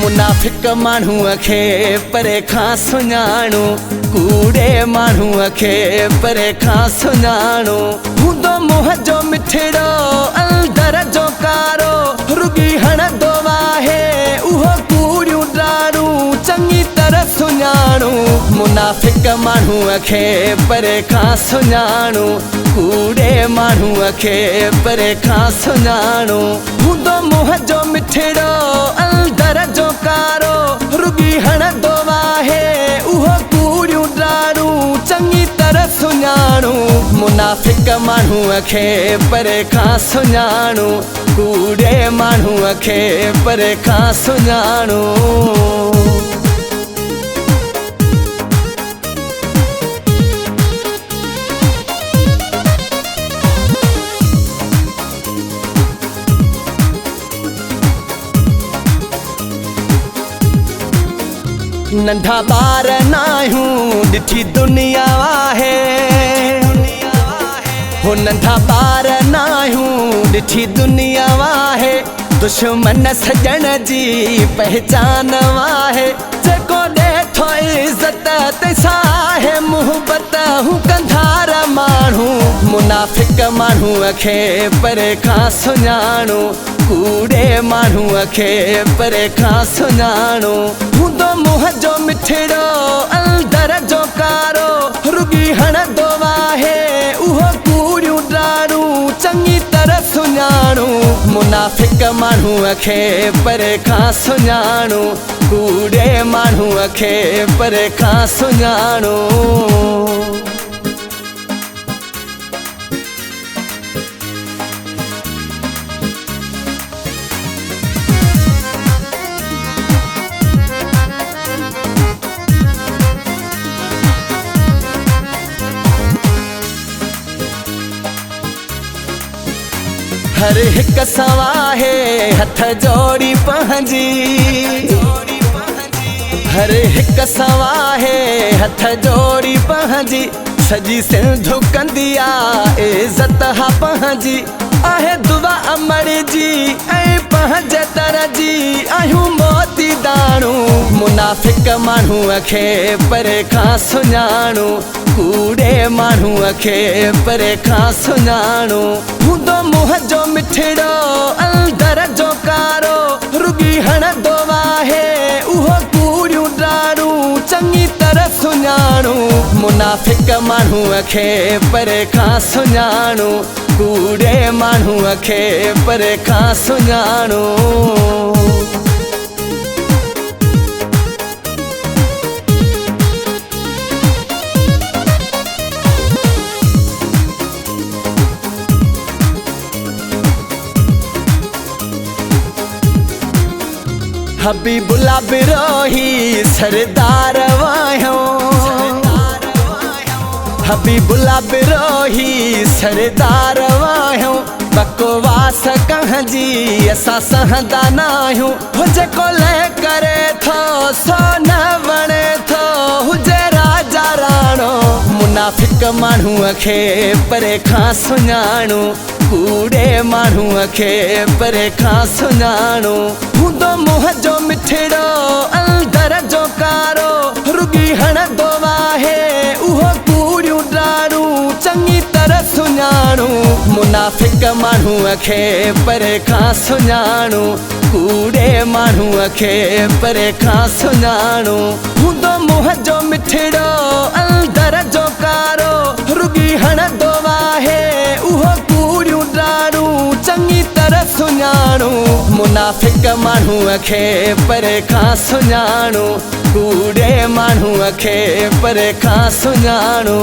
मुनाफिक माण्हूअ खे परे खां सुञाणो, कूड़े माण्हूअ खे परे खां सुञाणो। हूंदो मुंहं जो मिठड़ो अंदर जो कारो, रुगी हणंदो आहे उहो कूड़ियूं ॾारूं चङी तरह सुञाणो। मुनाफिक माण्हूअ खे परे खां सुञाणो, कूड़े माण्हूअ खे परे खां सुञाणो। हूंदो मुंहं जो मिठड़ो अंदर जो कारो, रुगी हणंदो आहे उहो कूड़ियूं ॾारूं चङी तरह सुञाणो। मुनाफिक माण्हूअ खे परे खां सुञाणो, कूड़े माण्हूअ खे परे खां सुञाणो। नंढा ॿार नाहियूं ॾिठी दुनिया आहे, हो नंढा ॿार नाहियूं ॾिठी दुनिया आहे। दुश्मन सजण जी पहचान आहे, जेको ॾे थो इज़त तंहिंसां आहे मुहबत हू कंधार माण्हू। मुनाफिक माण्हूअ खे परे खां सुञाणो, कूड़े माण्हूअ खे परे खां सुञाणो। हूंदो मुंहं जो मिठड़ो अंदर जो कारो, रुगी हणंदो आहे उहो कूड़ियूं ॾारूं चङी तरह सुञाणो। मुनाफिक माण्हूअ खे परे खां सुञाणो, कूड़े माण्हूअ खे परे खां सुञाणो। हर हिक सवाहे हथ जोड़ी पंहिंजी, हर हिक सवाहे हथ जोड़ी पंहिंजी। सजी सिंधु कंदी आहे इज़त हा पंहिंजी, आहे दुआ अमर जी ऐं पंहिंजे तरह जी आहियूं मोती दाणो। मुनाफिक माण्हूअ खे परे खां सुञाणो, कूड़े माण्हूअ खे परे खां सुञाणो। हूंदो मुंहं जो मिठड़ो अंदर जो कारो, रुगी हणंदो आहे उहो कूड़ियूं ॾारूं चङी तरह सुञाणो। मुनाफिक माण्हूअ खे परे खां सुञाणो, कूड़े माण्हूअ खे परे खां सुञाणो। हबीबुल्ला बिरोही सरदार वायो, हबीबुल्ला बिरोही सरदार वायो। बकवास कंहिंजी असां सहंदा नाहियूं, हो जेको ले करे थो सो न वणे थो हुजे राजा राणो। मुनाफिक माण्हूअ खे परे खां सुञाणो, कूड़े माण्हूअ खे परे खां सुञाणो। हूंदो मुंहं जो मिठड़ो अंदर जो कारो, रुगी हणंदो आहे उहो कूड़ियूं ॾारूं चङी तरह सुञाणो। मुनाफिक माण्हूअ खे परे खां सुञाणो, कूड़े माण्हूअ खे परे खां सुञाणो। हूंदो मुंहं जो मिठड़ो अंदर जो कारो, रुगी हणंदो आहे उहो कूड़ियूं ॾारूं चङी तरह सुञाणो। मुनाफिक माण्हूअ खे परे खां सुञाणो, कूड़े माण्हूअ खे परे खां सुञाणो।